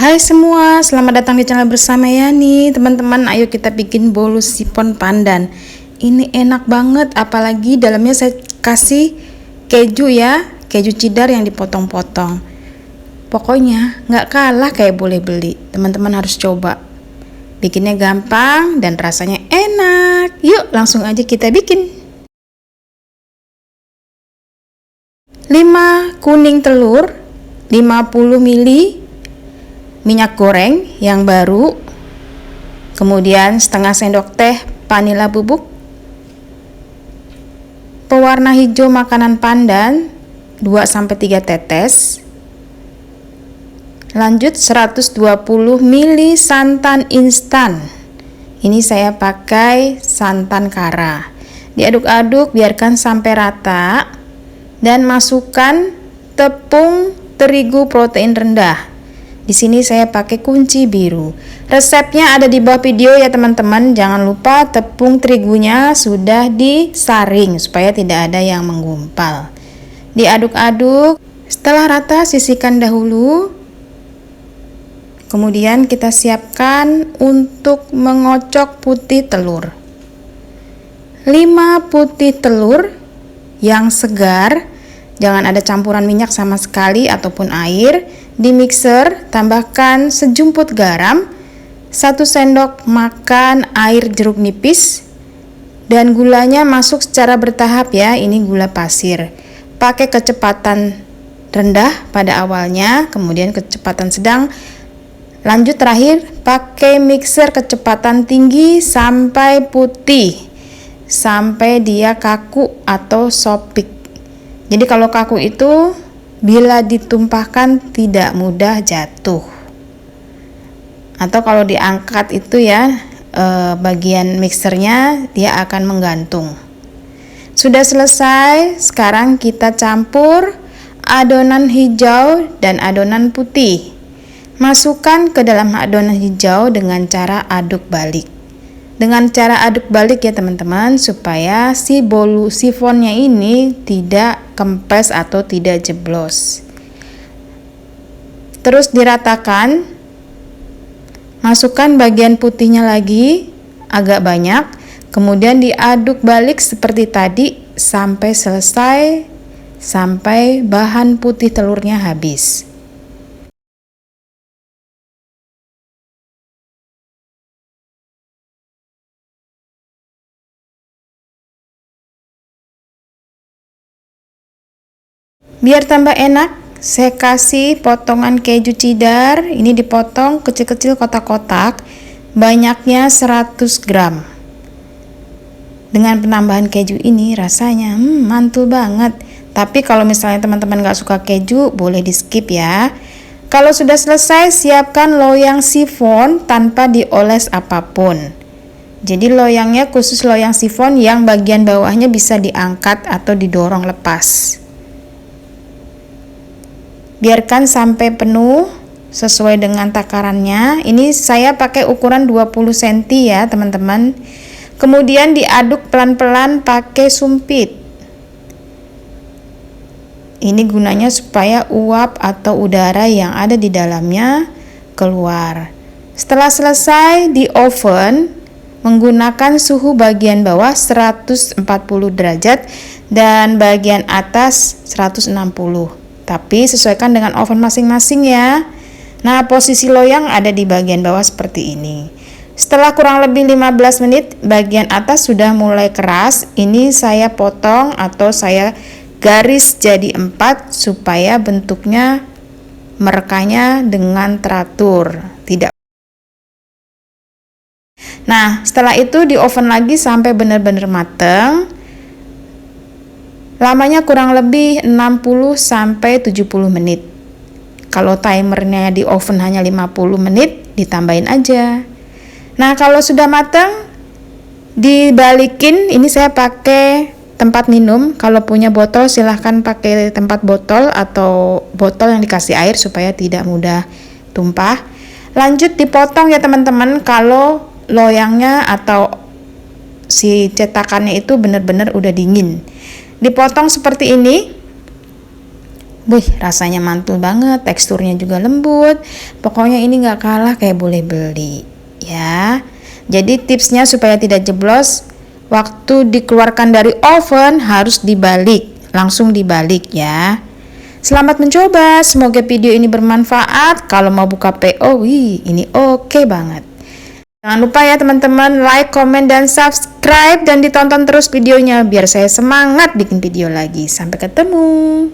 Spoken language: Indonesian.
Hai semua, selamat datang di channel bersama Yani. Teman-teman, ayo kita bikin bolu sifon pandan. Ini enak banget, apalagi dalamnya saya kasih keju ya, keju cheddar yang dipotong-potong. Pokoknya nggak kalah kayak boleh beli. Teman-teman harus coba. Bikinnya gampang dan rasanya enak. Yuk langsung aja kita bikin. 5 kuning telur, 50 ml minyak goreng yang baru, kemudian setengah sendok teh vanila bubuk, pewarna hijau makanan pandan 2-3 tetes, lanjut 120 ml santan instan. Ini saya pakai santan kara. Diaduk-aduk biarkan sampai rata dan masukkan tepung terigu protein rendah. Di sini saya pakai kunci biru. Resepnya ada di bawah video ya teman-teman. Jangan lupa tepung terigunya sudah disaring supaya tidak ada yang menggumpal. Diaduk-aduk. Setelah rata sisihkan dahulu. Kemudian kita siapkan untuk mengocok putih telur. 5 putih telur yang segar. Jangan ada campuran minyak sama sekali ataupun air. Di mixer tambahkan sejumput garam, 1 sendok makan air jeruk nipis, dan gulanya masuk secara bertahap ya. Ini gula pasir. Pakai kecepatan rendah pada awalnya, kemudian kecepatan sedang. Lanjut terakhir pakai mixer kecepatan tinggi sampai putih, sampai dia kaku atau sopik. Jadi kalau kaku itu bila ditumpahkan tidak mudah jatuh. Atau kalau diangkat itu ya bagian mixernya dia akan menggantung. Sudah selesai, sekarang kita campur adonan hijau dan adonan putih. Masukkan ke dalam adonan hijau dengan cara aduk balik. Dengan cara aduk balik ya teman-teman, supaya si bolu sifonnya ini tidak kempes atau tidak jeblos. Terus diratakan. Masukkan bagian putihnya lagi agak banyak, kemudian diaduk balik seperti tadi sampai selesai, sampai bahan putih telurnya habis. Biar tambah enak, saya kasih potongan keju cheddar. Ini dipotong kecil-kecil kotak-kotak, banyaknya 100 gram. Dengan penambahan keju ini rasanya mantul banget. Tapi kalau misalnya teman-teman gak suka keju, boleh di skip ya. Kalau sudah selesai, siapkan loyang sifon tanpa dioles apapun. Jadi loyangnya khusus loyang sifon yang bagian bawahnya bisa diangkat atau didorong lepas. Biarkan sampai penuh sesuai dengan takarannya. Ini saya pakai ukuran 20 cm ya teman-teman. Kemudian diaduk pelan-pelan pakai sumpit. Ini gunanya supaya uap atau udara yang ada di dalamnya keluar. Setelah selesai di oven menggunakan suhu bagian bawah 140 derajat dan bagian atas 160. Tapi sesuaikan dengan oven masing-masing ya. Nah, posisi loyang ada di bagian bawah seperti ini. Setelah kurang lebih 15 menit, bagian atas sudah mulai keras. Ini saya potong atau saya garis jadi 4 supaya bentuknya merekanya dengan teratur. Tidak. Nah, setelah itu di oven lagi sampai benar-benar matang. Lamanya kurang lebih 60-70 menit. Kalau timernya di oven hanya 50 menit, ditambahin aja. Nah, kalau sudah matang, dibalikin. Ini saya pakai tempat minum. Kalau punya botol silahkan pakai tempat botol atau botol yang dikasih air supaya tidak mudah tumpah. Lanjut dipotong ya teman-teman. Kalau loyangnya atau si cetakannya itu benar-benar udah dingin. Dipotong seperti ini. Wih, rasanya mantul banget, teksturnya juga lembut. Pokoknya ini nggak kalah kayak boleh beli, ya. Jadi tipsnya supaya tidak jeblos, waktu dikeluarkan dari oven harus dibalik, langsung dibalik ya. Selamat mencoba, semoga video ini bermanfaat. Kalau mau buka PO, wih, ini oke banget. Jangan lupa ya teman-teman, like, komen, dan subscribe, dan ditonton terus videonya biar saya semangat bikin video lagi. Sampai ketemu.